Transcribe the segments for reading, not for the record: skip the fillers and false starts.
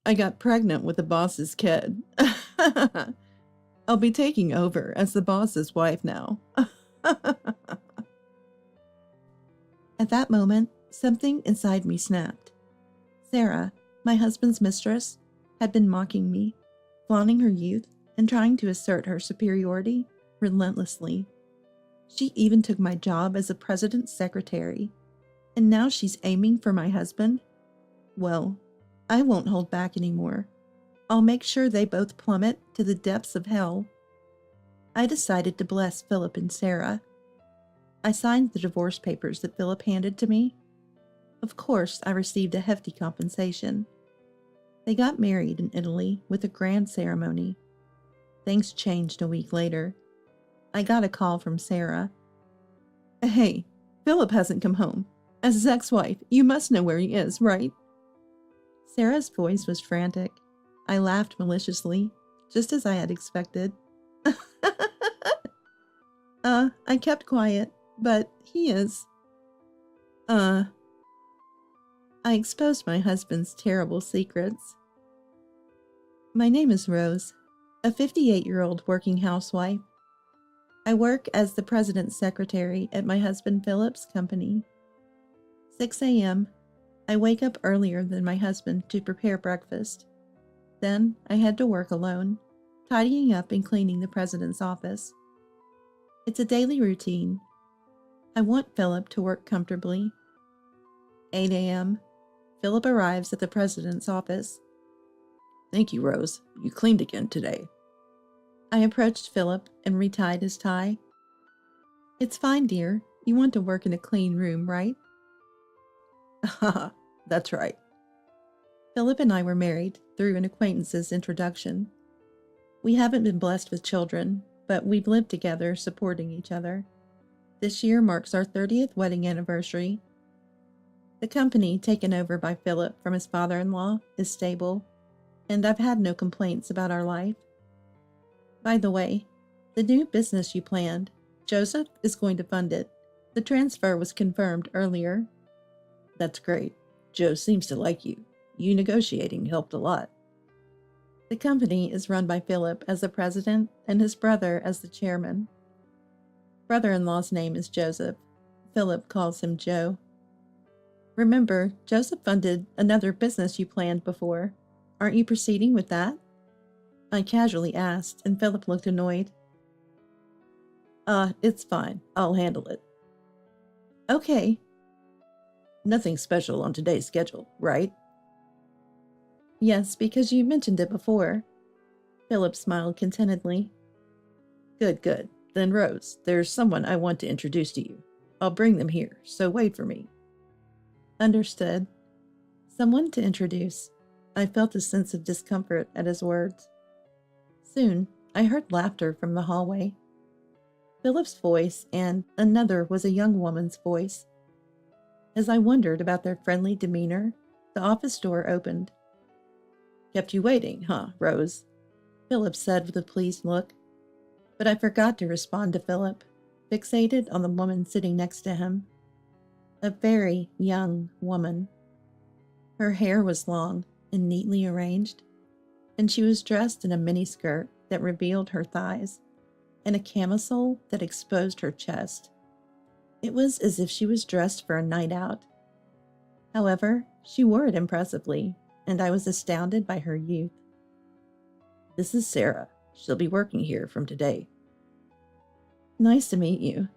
I got pregnant with the boss's kid. I'll be taking over as the boss's wife now. At that moment, something inside me snapped. Sarah, my husband's mistress, had been mocking me, flaunting her youth and trying to assert her superiority relentlessly. She even took my job as a president's secretary, and now she's aiming for my husband? Well, I won't hold back anymore. I'll make sure they both plummet to the depths of hell. I decided to bless Philip and Sarah. I signed the divorce papers that Philip handed to me. Of course, I received a hefty compensation. They got married in Italy with a grand ceremony. Things changed a week later. I got a call from Sarah. Hey, Philip hasn't come home. As his ex-wife, you must know where he is, right? Sarah's voice was frantic. I laughed maliciously, just as I had expected. I kept quiet, but he is. I exposed my husband's terrible secrets. My name is Rose, a 58-year-old working housewife. I work as the president's secretary at my husband Philip's company. 6 a.m. I wake up earlier than my husband to prepare breakfast. Then I head to work alone, tidying up and cleaning the president's office. It's a daily routine. I want Philip to work comfortably. 8 a.m. Philip arrives at the president's office. Thank you, Rose. You cleaned again today. I approached Philip and retied his tie. It's fine, dear. You want to work in a clean room, right? Haha, that's right. Philip and I were married through an acquaintance's introduction. We haven't been blessed with children, but we've lived together supporting each other. This year marks our 30th wedding anniversary. The company taken over by Philip from his father-in-law is stable, and I've had no complaints about our life. By the way, the new business you planned, Joseph is going to fund it. The transfer was confirmed earlier. That's great. Joe seems to like you. You negotiating helped a lot. The company is run by Philip as the president and his brother as the chairman. Brother-in-law's name is Joseph. Philip calls him Joe. Remember, Joseph funded another business you planned before. Aren't you proceeding with that? I casually asked, and Philip looked annoyed. It's fine. I'll handle it. Okay. Nothing special on today's schedule, right? Yes, because you mentioned it before. Philip smiled contentedly. Good. Then Rose, there's someone I want to introduce to you. I'll bring them here, so wait for me. Understood. Someone to introduce. I felt a sense of discomfort at his words. Soon, I heard laughter from the hallway. Philip's voice and another was a young woman's voice. As I wondered about their friendly demeanor, the office door opened. Kept you waiting, huh, Rose? Philip said with a pleased look. But I forgot to respond to Philip, fixated on the woman sitting next to him. A very young woman. Her hair was long and neatly arranged, and she was dressed in a miniskirt that revealed her thighs and a camisole that exposed her chest. It was as if she was dressed for a night out. However, she wore it impressively, and I was astounded by her youth. This is Sarah. She'll be working here from today. Nice to meet you.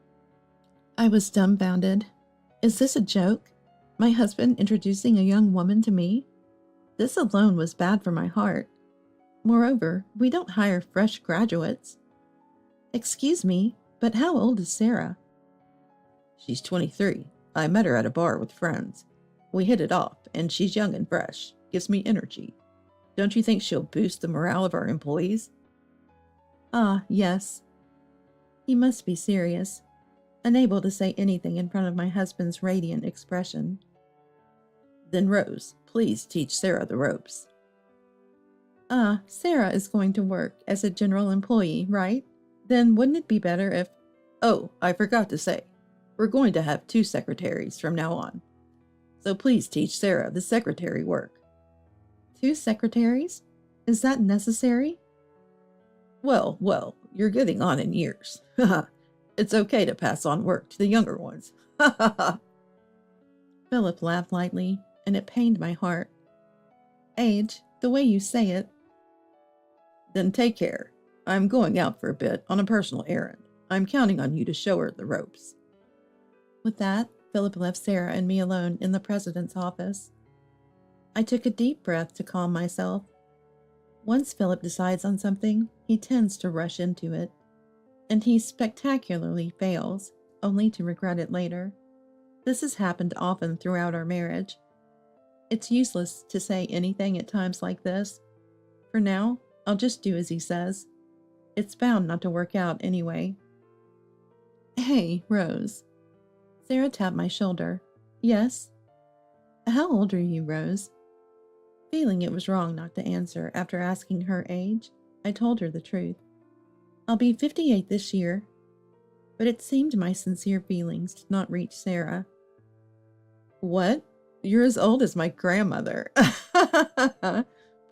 I was dumbfounded. Is this a joke? My husband introducing a young woman to me? This alone was bad for my heart. Moreover, we don't hire fresh graduates. Excuse me, but how old is Sarah? She's 23. I met her at a bar with friends. We hit it off, and she's young and fresh. Gives me energy. Don't you think she'll boost the morale of our employees? Ah, yes. He must be serious, unable to say anything in front of my husband's radiant expression. Then Rose, please teach Sarah the ropes. Sarah is going to work as a general employee, right? Then wouldn't it be better if... Oh, I forgot to say. We're going to have 2 secretaries from now on. So please teach Sarah the secretary work. 2 secretaries? Is that necessary? Well, you're getting on in years. It's okay to pass on work to the younger ones. Philip laughed lightly, and it pained my heart. Age, the way you say it. Then take care. I'm going out for a bit on a personal errand. I'm counting on you to show her the ropes. With that, Philip left Sarah and me alone in the president's office. I took a deep breath to calm myself. Once Philip decides on something, he tends to rush into it, and he spectacularly fails, only to regret it later. This has happened often throughout our marriage. It's useless to say anything at times like this. For now, I'll just do as he says. It's bound not to work out anyway. Hey, Rose. Sarah tapped my shoulder. Yes? How old are you, Rose? Feeling it was wrong not to answer after asking her age, I told her the truth. I'll be 58 this year. But it seemed my sincere feelings did not reach Sarah. What? You're as old as my grandmother.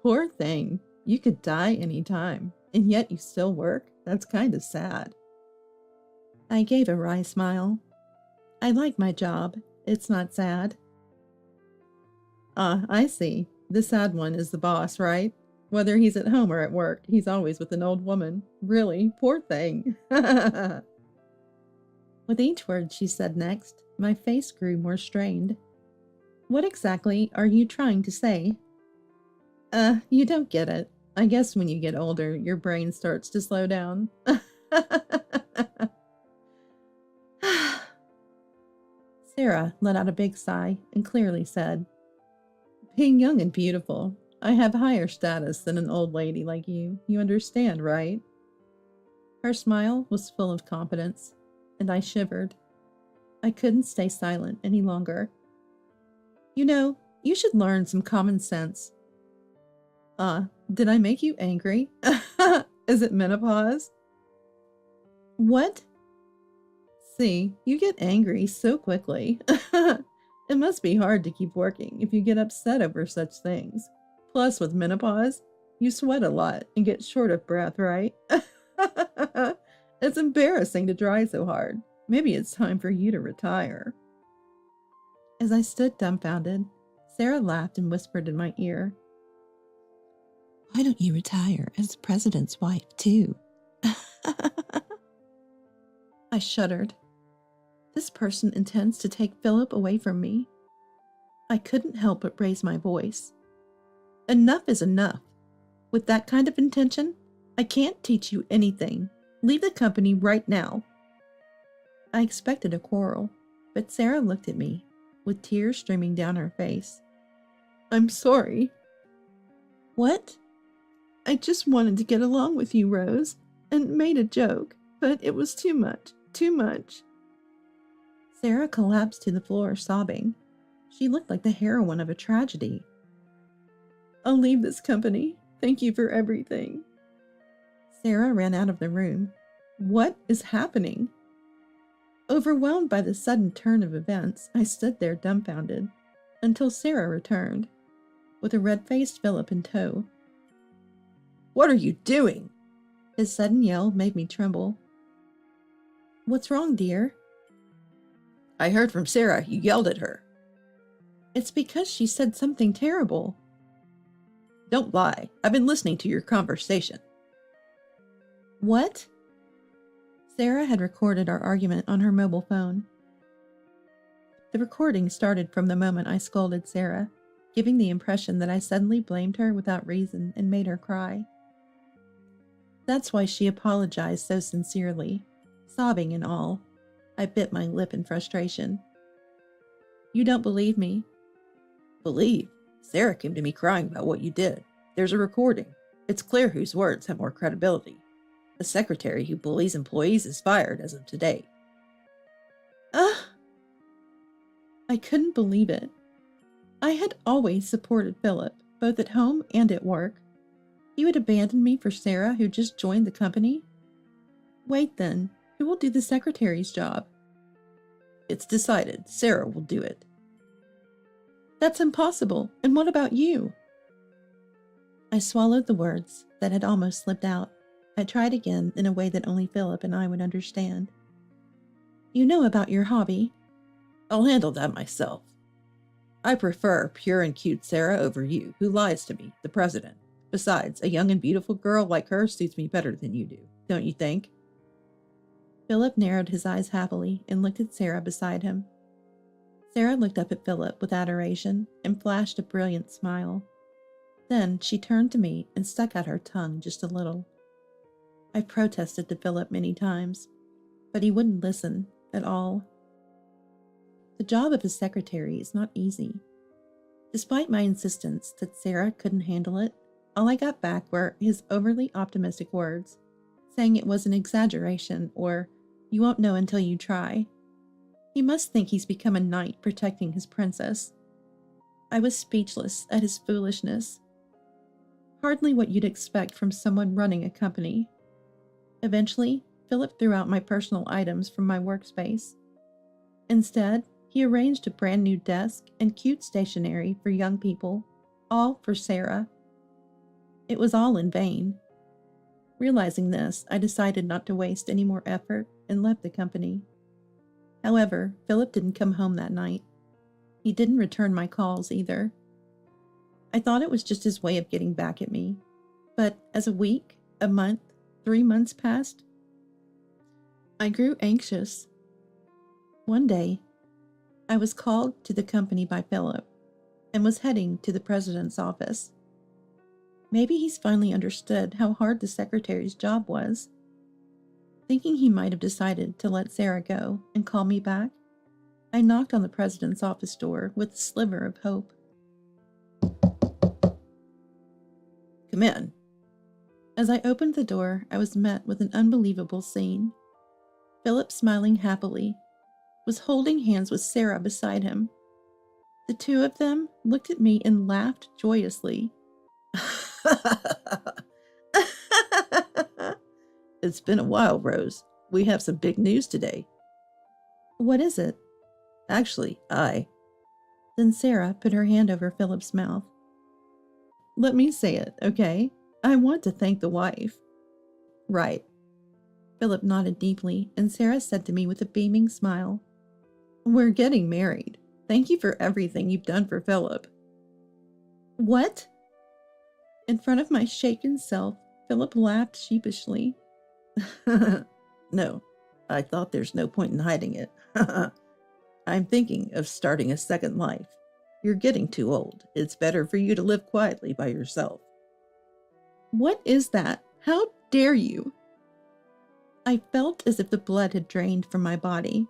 Poor thing. You could die any time, and yet you still work? That's kind of sad. I gave a wry smile. I like my job. It's not sad. I see. The sad one is the boss, right? Whether he's at home or at work, he's always with an old woman. Really? Poor thing. With each word she said next, my face grew more strained. What exactly are you trying to say? You don't get it. I guess when you get older, your brain starts to slow down. Sarah let out a big sigh and clearly said, Being young and beautiful, I have higher status than an old lady like you. You understand, right? Her smile was full of confidence, and I shivered. I couldn't stay silent any longer. You know, you should learn some common sense. Did I make you angry? Is it menopause? What? See, you get angry so quickly. It must be hard to keep working if you get upset over such things. Plus, with menopause, you sweat a lot and get short of breath, right? It's embarrassing to try so hard. Maybe it's time for you to retire. As I stood dumbfounded, Sarah laughed and whispered in my ear, Why don't you retire as the president's wife, too? I shuddered. This person intends to take Philip away from me. I couldn't help but raise my voice. Enough is enough. With that kind of intention, I can't teach you anything. Leave the company right now. I expected a quarrel, but Sarah looked at me, with tears streaming down her face. I'm sorry. What? I just wanted to get along with you, Rose, and made a joke, but it was too much. Sarah collapsed to the floor, sobbing. She looked like the heroine of a tragedy. I'll leave this company. Thank you for everything. Sarah ran out of the room. What is happening? Overwhelmed by the sudden turn of events, I stood there dumbfounded, until Sarah returned, with a red-faced Philip in tow. What are you doing? His sudden yell made me tremble. What's wrong, dear? I heard from Sarah you yelled at her. It's because she said something terrible. Don't lie. I've been listening to your conversation. What? Sarah had recorded our argument on her mobile phone. The recording started from the moment I scolded Sarah, giving the impression that I suddenly blamed her without reason and made her cry. That's why she apologized so sincerely, sobbing and all. I bit my lip in frustration. You don't believe me? Believe? Sarah came to me crying about what you did. There's a recording. It's clear whose words have more credibility. The secretary who bullies employees is fired as of today. I couldn't believe it. I had always supported Philip, both at home and at work. He would abandon me for Sarah, who just joined the company? Wait then, who will do the secretary's job? It's decided. Sarah will do it. That's impossible. And what about you? I swallowed the words that had almost slipped out. I tried again in a way that only Philip and I would understand. You know about your hobby? I'll handle that myself. I prefer pure and cute Sarah over you, who lies to me, the president. Besides, a young and beautiful girl like her suits me better than you do, don't you think? Philip narrowed his eyes happily and looked at Sarah beside him. Sarah looked up at Philip with adoration and flashed a brilliant smile. Then she turned to me and stuck out her tongue just a little. I protested to Philip many times, but he wouldn't listen at all. The job of a secretary is not easy. Despite my insistence that Sarah couldn't handle it, all I got back were his overly optimistic words, saying it was an exaggeration or, "You won't know until you try." He must think he's become a knight protecting his princess. I was speechless at his foolishness. Hardly what you'd expect from someone running a company. Eventually, Philip threw out my personal items from my workspace. Instead, he arranged a brand new desk and cute stationery for young people, all for Sarah. It was all in vain. Realizing this, I decided not to waste any more effort and left the company. However, Philip didn't come home that night. He didn't return my calls either. I thought it was just his way of getting back at me. But as a week, a month, 3 months passed, I grew anxious. One day, I was called to the company by Philip and was heading to the president's office. Maybe he's finally understood how hard the secretary's job was. Thinking he might have decided to let Sarah go and call me back, I knocked on the president's office door with a sliver of hope. Come in. As I opened the door, I was met with an unbelievable scene. Philip, smiling happily, was holding hands with Sarah beside him. The two of them looked at me and laughed joyously. It's been a while, Rose. We have some big news today. What is it? Actually, Then Sarah put her hand over Philip's mouth. Let me say it, okay? I want to thank the wife. Right. Philip nodded deeply, and Sarah said to me with a beaming smile, We're getting married. Thank you for everything you've done for Philip. What? In front of my shaken self, Philip laughed sheepishly. No, I thought there's no point in hiding it. I'm thinking of starting a second life. You're getting too old. It's better for you to live quietly by yourself. What is that? How dare you? I felt as if the blood had drained from my body.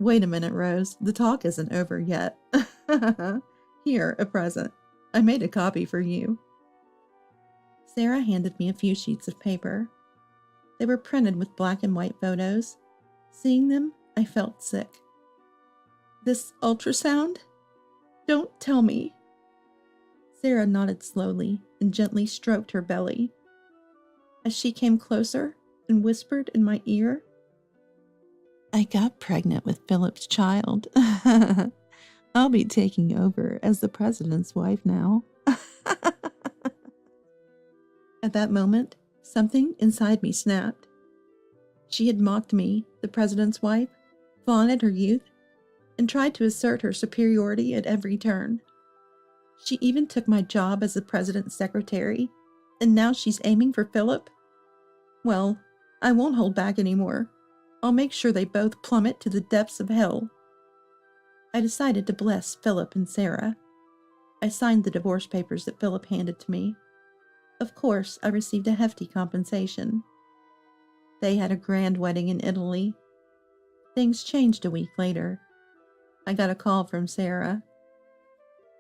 Wait a minute, Rose. The talk isn't over yet. Here, a present. I made a copy for you. Sarah handed me a few sheets of paper. They were printed with black and white photos. Seeing them, I felt sick. This ultrasound? Don't tell me. Sarah nodded slowly and gently stroked her belly. As she came closer and whispered in my ear, I got pregnant with Philip's child. I'll be taking over as the president's wife now. At that moment, something inside me snapped. She had mocked me, the president's wife, flaunted her youth, and tried to assert her superiority at every turn. She even took my job as the president's secretary, and now she's aiming for Philip? Well, I won't hold back anymore. I'll make sure they both plummet to the depths of hell. I decided to bless Philip and Sarah. I signed the divorce papers that Philip handed to me. Of course, I received a hefty compensation. They had a grand wedding in Italy. Things changed a week later. I got a call from Sarah.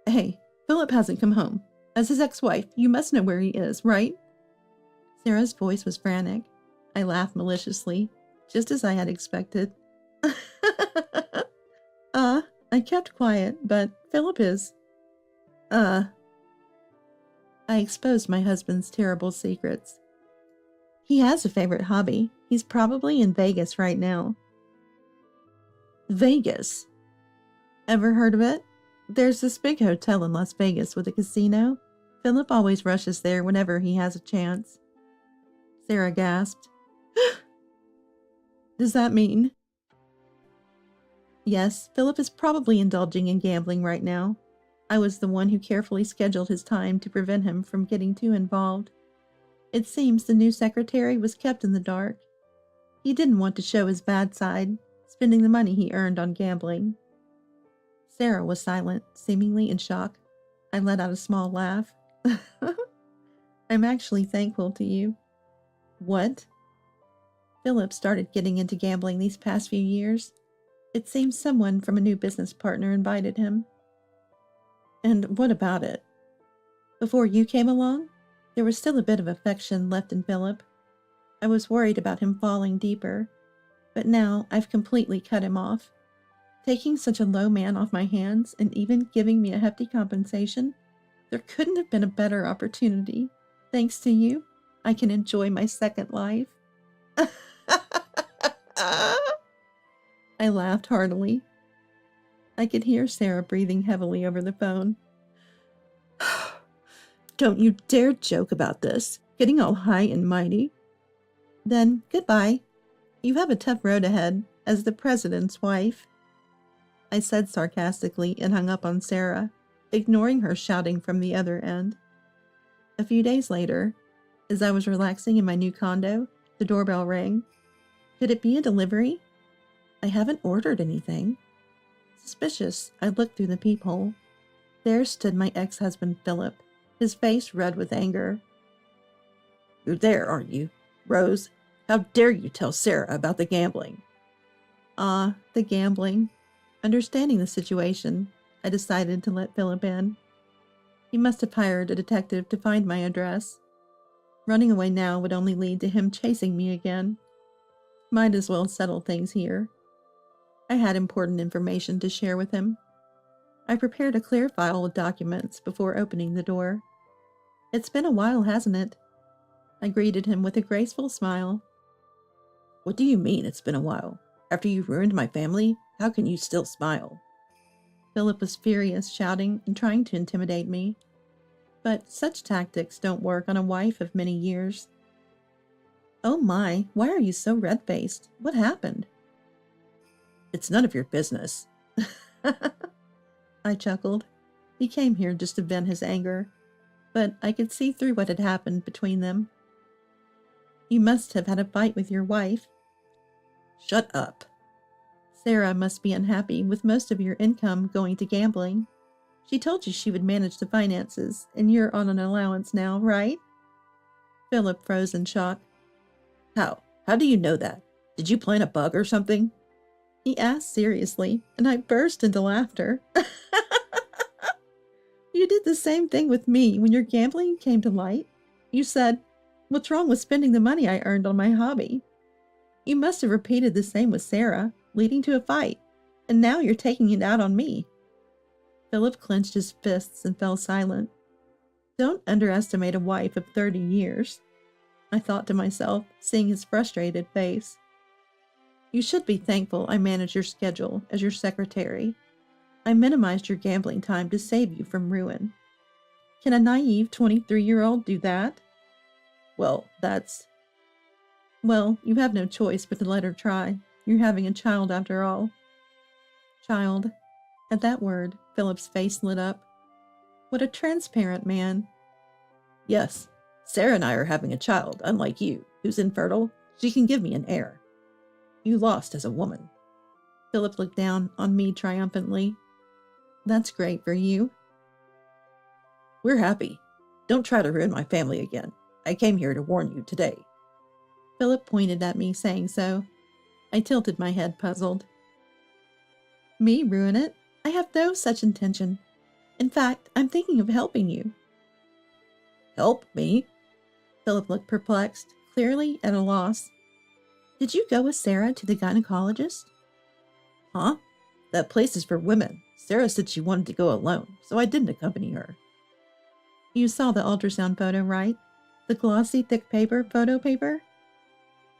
Hey, Philip hasn't come home. As his ex-wife, you must know where he is, right? Sarah's voice was frantic. I laughed maliciously, just as I had expected. I kept quiet, but Philip is... I exposed my husband's terrible secrets. He has a favorite hobby. He's probably in Vegas right now. Vegas? Ever heard of it? There's this big hotel in Las Vegas with a casino. Philip always rushes there whenever he has a chance. Sarah gasped. Does that mean? Yes, Philip is probably indulging in gambling right now. I was the one who carefully scheduled his time to prevent him from getting too involved. It seems the new secretary was kept in the dark. He didn't want to show his bad side, spending the money he earned on gambling. Sarah was silent, seemingly in shock. I let out a small laugh. I'm actually thankful to you. What? Philip started getting into gambling these past few years. It seems someone from a new business partner invited him. And what about it? Before you came along, there was still a bit of affection left in Philip. I was worried about him falling deeper, but now I've completely cut him off. Taking such a low man off my hands and even giving me a hefty compensation, there couldn't have been a better opportunity. Thanks to you, I can enjoy my second life. I laughed heartily. I could hear Sarah breathing heavily over the phone. Don't you dare joke about this, getting all high and mighty. Then, goodbye. You have a tough road ahead as the president's wife. I said sarcastically and hung up on Sarah, ignoring her shouting from the other end. A few days later, as I was relaxing in my new condo, the doorbell rang. Could it be a delivery? I haven't ordered anything. Suspicious, I looked through the peephole. There stood my ex-husband, Philip, his face red with anger. You're there, aren't you? Rose, how dare you tell Sarah about the gambling? The gambling. Understanding the situation, I decided to let Philip in. He must have hired a detective to find my address. Running away now would only lead to him chasing me again. Might as well settle things here. I had important information to share with him. I prepared a clear file of documents before opening the door. It's been a while, hasn't it? I greeted him with a graceful smile. What do you mean it's been a while? After you ruined my family, how can you still smile? Philip was furious, shouting and trying to intimidate me. But such tactics don't work on a wife of many years. Oh my, why are you so red-faced? What happened? It's none of your business. I chuckled. He came here just to vent his anger, but I could see through what had happened between them. You must have had a fight with your wife. Shut up. Sarah must be unhappy with most of your income going to gambling. She told you she would manage the finances, and you're on an allowance now, right? Philip froze in shock. How? How do you know that? Did you plant a bug or something? He asked seriously, and I burst into laughter. You did the same thing with me when your gambling came to light. You said, "What's wrong with spending the money I earned on my hobby?" You must have repeated the same with Sarah, leading to a fight, and now you're taking it out on me. Philip clenched his fists and fell silent. Don't underestimate a wife of 30 years, I thought to myself, seeing his frustrated face. You should be thankful I managed your schedule as your secretary. I minimized your gambling time to save you from ruin. Can a naive 23-year-old do that? Well, you have no choice but to let her try. You're having a child after all. Child. At that word, Philip's face lit up. What a transparent man. Yes, Sarah and I are having a child, unlike you, who's infertile. She can give me an heir. You lost as a woman. Philip looked down on me triumphantly. That's great for you. We're happy. Don't try to ruin my family again. I came here to warn you today. Philip pointed at me, saying so. I tilted my head, puzzled. Me ruin it? I have no such intention. In fact, I'm thinking of helping you. Help me? Philip looked perplexed, clearly at a loss. Did you go with Sarah to the gynecologist? Huh? That place is for women. Sarah said she wanted to go alone, so I didn't accompany her. You saw the ultrasound photo, right? The glossy, thick photo paper?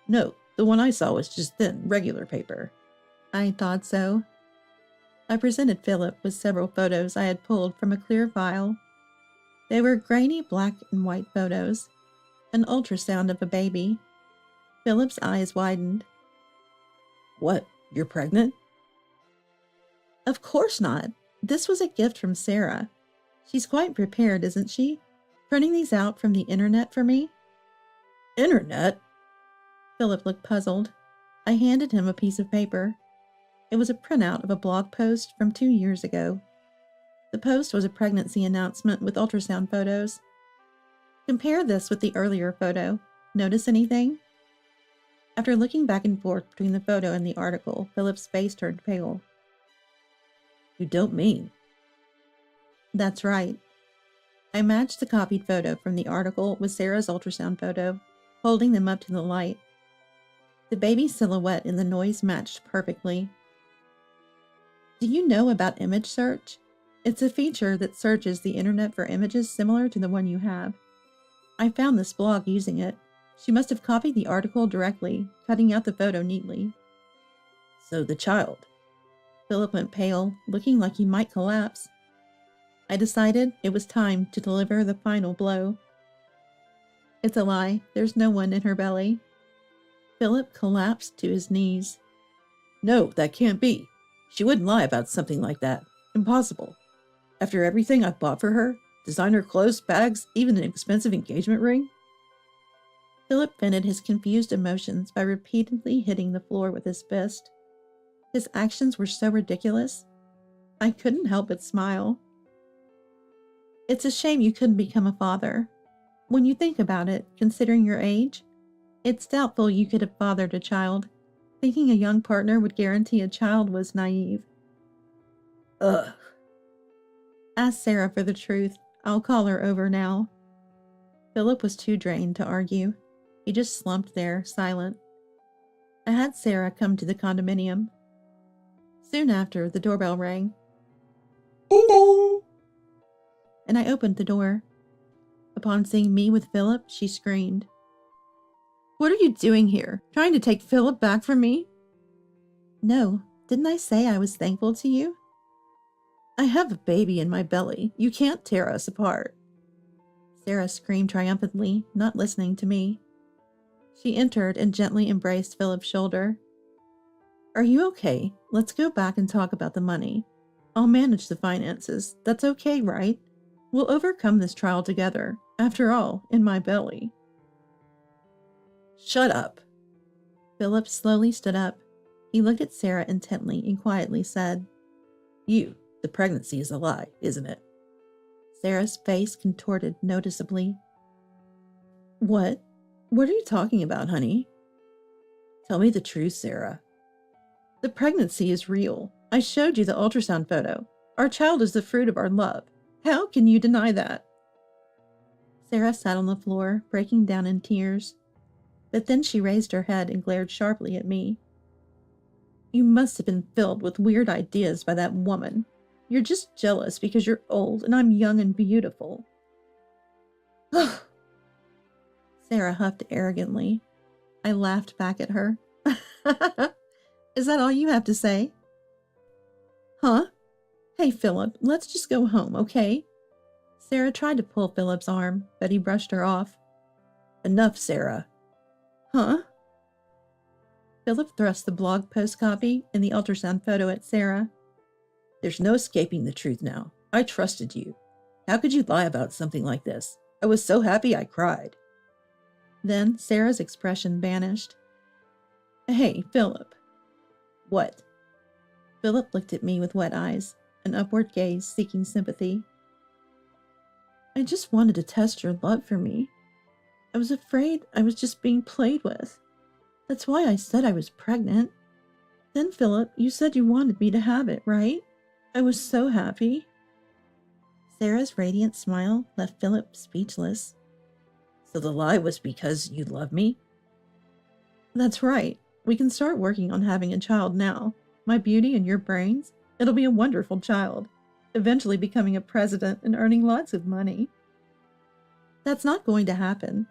No, the one I saw was just thin, regular paper. I thought so. I presented Philip with several photos I had pulled from a clear file. They were grainy black and white photos, an ultrasound of a baby. Philip's eyes widened. What, you're pregnant? Of course not. This was a gift from Sarah. She's quite prepared, isn't she? Printing these out from the internet for me? Internet? Philip looked puzzled. I handed him a piece of paper. It was a printout of a blog post from 2 years ago. The post was a pregnancy announcement with ultrasound photos. Compare this with the earlier photo. Notice anything? After looking back and forth between the photo and the article, Philip's face turned pale. You don't mean? That's right. I matched the copied photo from the article with Sarah's ultrasound photo, holding them up to the light. The baby's silhouette in the noise matched perfectly. Do you know about image search? It's a feature that searches the internet for images similar to the one you have. I found this blog using it. She must have copied the article directly, cutting out the photo neatly. So the child. Philip went pale, looking like he might collapse. I decided it was time to deliver the final blow. It's a lie. There's no one in her belly. Philip collapsed to his knees. No, that can't be. She wouldn't lie about something like that. Impossible. After everything I've bought for her, designer clothes, bags, even an expensive engagement ring? Philip vented his confused emotions by repeatedly hitting the floor with his fist. His actions were so ridiculous. I couldn't help but smile. It's a shame you couldn't become a father. When you think about it, considering your age, it's doubtful you could have fathered a child. Thinking a young partner would guarantee a child was naive. Ugh. Ask Sarah for the truth. I'll call her over now. Philip was too drained to argue. He just slumped there, silent. I had Sarah come to the condominium. Soon after, the doorbell rang. Ding ding! And I opened the door. Upon seeing me with Philip, she screamed. What are you doing here? Trying to take Philip back from me? No, didn't I say I was thankful to you? I have a baby in my belly. You can't tear us apart. Sarah screamed triumphantly, not listening to me. She entered and gently embraced Philip's shoulder. Are you okay? Let's go back and talk about the money. I'll manage the finances. That's okay, right? We'll overcome this trial together. After all, in my belly. Shut up. Philip slowly stood up. He looked at Sarah intently and quietly said, the pregnancy is a lie, isn't it? Sarah's face contorted noticeably. What? What are you talking about, honey? Tell me the truth, Sarah. The pregnancy is real. I showed you the ultrasound photo. Our child is the fruit of our love. How can you deny that? Sarah sat on the floor, breaking down in tears. But then she raised her head and glared sharply at me. You must have been filled with weird ideas by that woman. You're just jealous because you're old and I'm young and beautiful. Sarah huffed arrogantly. I laughed back at her. Is that all you have to say? Huh? Hey, Philip, let's just go home, okay? Sarah tried to pull Philip's arm, but he brushed her off. Enough, Sarah. Huh? Philip thrust the blog post copy and the ultrasound photo at Sarah. There's no escaping the truth now. I trusted you. How could you lie about something like this? I was so happy I cried. Then Sarah's expression vanished. Hey, Philip. What? Philip looked at me with wet eyes, an upward gaze seeking sympathy. I just wanted to test your love for me. I was afraid I was just being played with. That's why I said I was pregnant. Then, Philip, you said you wanted me to have it, right? I was so happy. Sarah's radiant smile left Philip speechless. So the lie was because you love me? That's right. We can start working on having a child now. My beauty and your brains. It'll be a wonderful child. Eventually becoming a president and earning lots of money. That's not going to happen.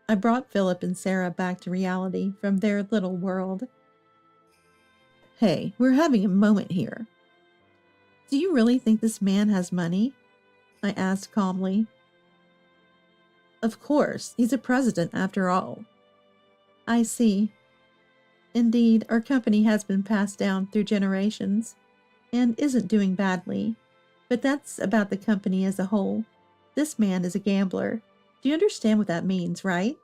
I brought Philip and Sarah back to reality from their little world. Hey, we're having a moment here. Do you really think this man has money? I asked calmly. Of course, he's a president after all. I see. Indeed, our company has been passed down through generations and isn't doing badly, but that's about the company as a whole. This man is a gambler. Do you understand what that means, right?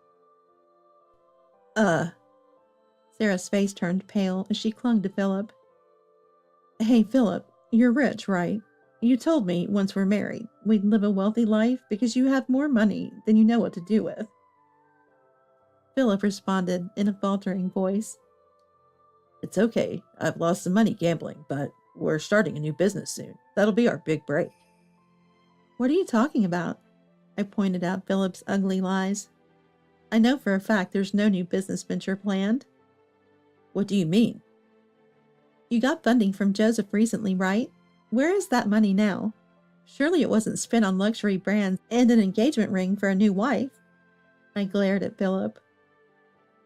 Sarah's face turned pale as she clung to Philip. Hey, Philip, you're rich, right? You told me once we're married, we'd live a wealthy life because you have more money than you know what to do with. Philip responded in a faltering voice. It's okay. I've lost some money gambling, but we're starting a new business soon. That'll be our big break. What are you talking about? I pointed out Philip's ugly lies. I know for a fact there's no new business venture planned. What do you mean? You got funding from Joseph recently, right? Where is that money now? Surely it wasn't spent on luxury brands and an engagement ring for a new wife. I glared at Philip.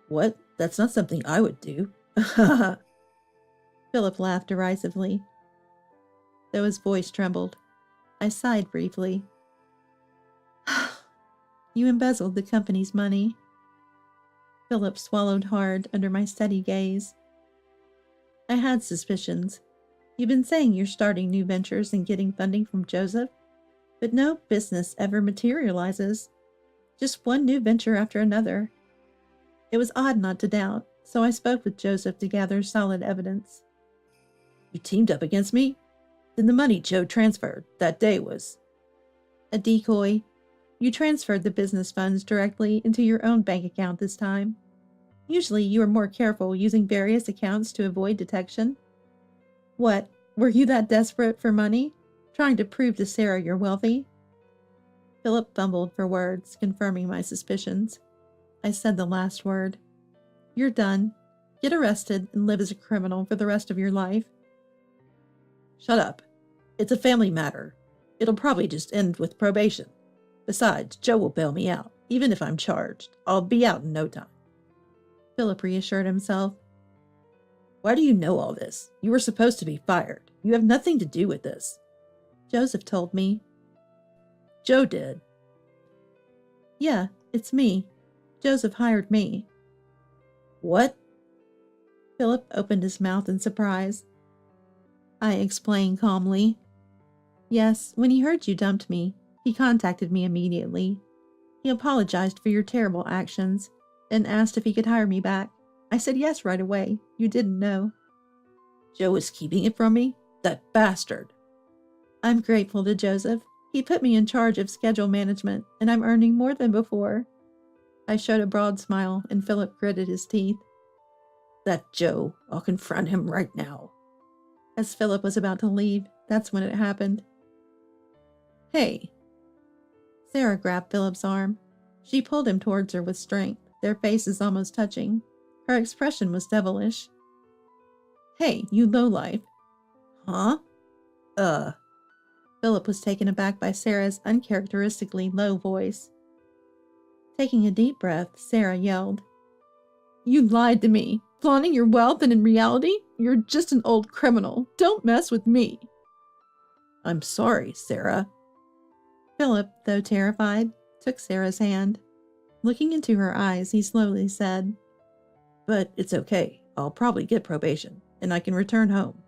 What? That's not something I would do. Philip laughed derisively, though his voice trembled. I sighed briefly. You embezzled the company's money. Philip swallowed hard under my steady gaze. I had suspicions. You've been saying you're starting new ventures and getting funding from Joseph, but no business ever materializes. Just one new venture after another. It was odd not to doubt, so I spoke with Joseph to gather solid evidence. You teamed up against me? Then the money Joe transferred that day was a decoy. You transferred the business funds directly into your own bank account this time. Usually you are more careful using various accounts to avoid detection. What, were you that desperate for money? Trying to prove to Sarah you're wealthy? Philip fumbled for words, confirming my suspicions. I said the last word. You're done. Get arrested and live as a criminal for the rest of your life. Shut up. It's a family matter. It'll probably just end with probation. Besides, Joe will bail me out. Even if I'm charged, I'll be out in no time. Philip reassured himself. Why do you know all this? You were supposed to be fired. You have nothing to do with this. Joseph told me. Joe did. Yeah, it's me. Joseph hired me. What? Philip opened his mouth in surprise. I explained calmly. Yes, when he heard you dumped me, he contacted me immediately. He apologized for your terrible actions and asked if he could hire me back. I said yes right away. You didn't know. Joe is keeping it from me? That bastard. I'm grateful to Joseph. He put me in charge of schedule management, and I'm earning more than before. I showed a broad smile, and Philip gritted his teeth. That Joe, I'll confront him right now. As Philip was about to leave, that's when it happened. Hey. Sarah grabbed Philip's arm. She pulled him towards her with strength, their faces almost touching. Her expression was devilish. Hey, you lowlife. Huh? Philip was taken aback by Sarah's uncharacteristically low voice. Taking a deep breath, Sarah yelled. You lied to me, flaunting your wealth, and in reality, you're just an old criminal. Don't mess with me. I'm sorry, Sarah. Philip, though terrified, took Sarah's hand. Looking into her eyes, he slowly said, But it's okay. I'll probably get probation, and I can return home.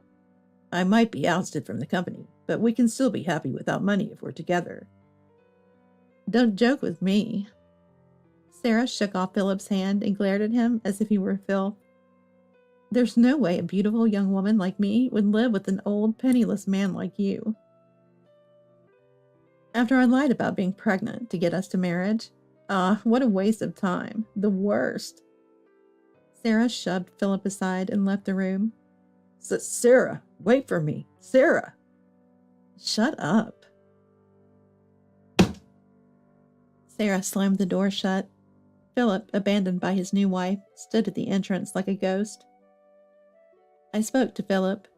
I might be ousted from the company, but we can still be happy without money if we're together. Don't joke with me. Sarah shook off Philip's hand and glared at him as if he were filth. There's no way a beautiful young woman like me would live with an old, penniless man like you. After I lied about being pregnant to get us to marriage, what a waste of time. The worst. Sarah shoved Philip aside and left the room. Sarah, wait for me. Sarah. Shut up. Sarah slammed the door shut. Philip, abandoned by his new wife, stood at the entrance like a ghost. I spoke to Philip.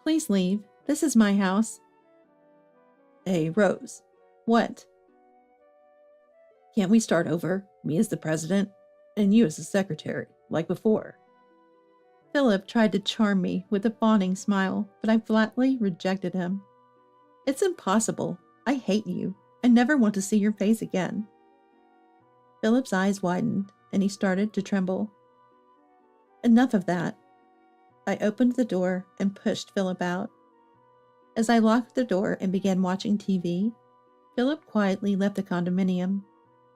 Please leave. This is my house. Hey, Rose. What? Can't we start over? Me as the president, and you as the secretary, like before. Philip tried to charm me with a fawning smile, but I flatly rejected him. It's impossible. I hate you. I never want to see your face again. Philip's eyes widened, and he started to tremble. Enough of that. I opened the door and pushed Philip out. As I locked the door and began watching TV, Philip quietly left the condominium,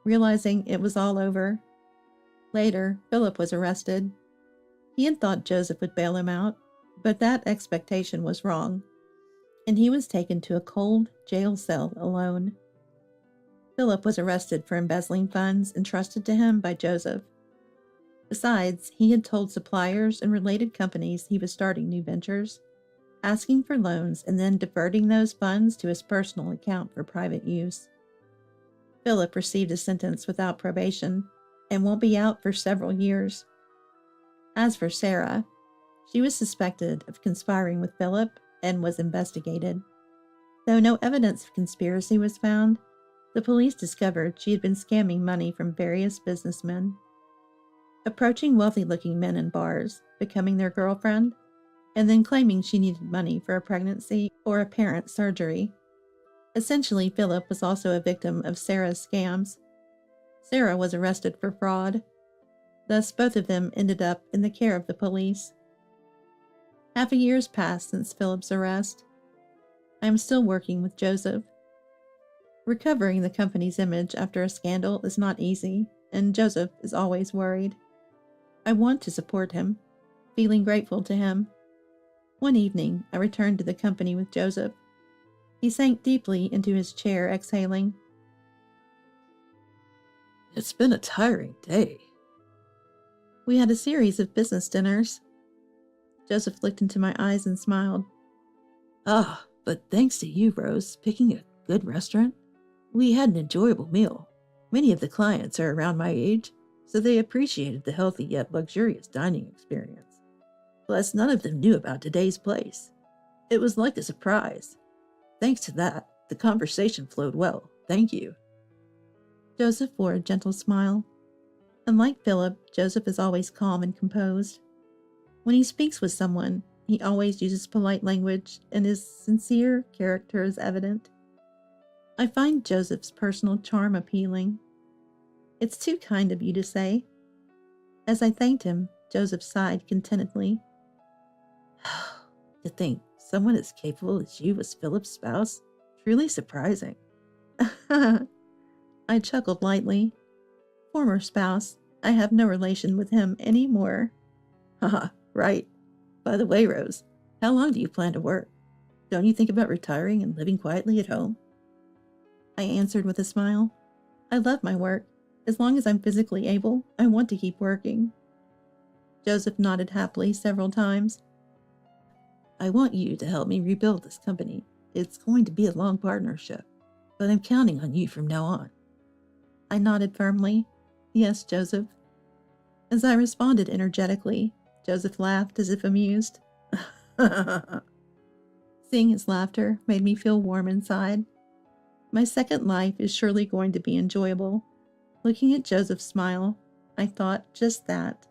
realizing it was all over. Later, Philip was arrested. He had thought Joseph would bail him out, but that expectation was wrong, and he was taken to a cold jail cell alone. Philip was arrested for embezzling funds entrusted to him by Joseph. Besides, he had told suppliers and related companies he was starting new ventures, asking for loans and then diverting those funds to his personal account for private use. Philip received a sentence without probation and won't be out for several years. As for Sarah, she was suspected of conspiring with Philip and was investigated. Though no evidence of conspiracy was found, the police discovered she had been scamming money from various businessmen, approaching wealthy-looking men in bars, becoming their girlfriend, and then claiming she needed money for a pregnancy or a parent's surgery. Essentially, Philip was also a victim of Sarah's scams. Sarah was arrested for fraud. Thus, both of them ended up in the care of the police. Half a year has passed since Philip's arrest. I am still working with Joseph. Recovering the company's image after a scandal is not easy, and Joseph is always worried. I want to support him, feeling grateful to him. One evening, I returned to the company with Joseph. He sank deeply into his chair, exhaling. It's been a tiring day. We had a series of business dinners. Joseph looked into my eyes and smiled. But thanks to you, Rose, picking a good restaurant, we had an enjoyable meal. Many of the clients are around my age, so they appreciated the healthy yet luxurious dining experience. Plus, none of them knew about today's place. It was like a surprise. Thanks to that, the conversation flowed well. Thank you. Joseph wore a gentle smile. Unlike Philip, Joseph is always calm and composed. When he speaks with someone, he always uses polite language, and his sincere character is evident. I find Joseph's personal charm appealing. It's too kind of you to say. As I thanked him, Joseph sighed contentedly. To think someone as capable as you was Philip's spouse, truly surprising. I chuckled lightly. Former spouse. I have no relation with him anymore. Haha, right. By the way, Rose, how long do you plan to work? Don't you think about retiring and living quietly at home? I answered with a smile. I love my work. As long as I'm physically able, I want to keep working. Joseph nodded happily several times. I want you to help me rebuild this company. It's going to be a long partnership, but I'm counting on you from now on. I nodded firmly. Yes, Joseph. As I responded energetically, Joseph laughed as if amused. Seeing his laughter made me feel warm inside. My second life is surely going to be enjoyable. Looking at Joseph's smile, I thought just that.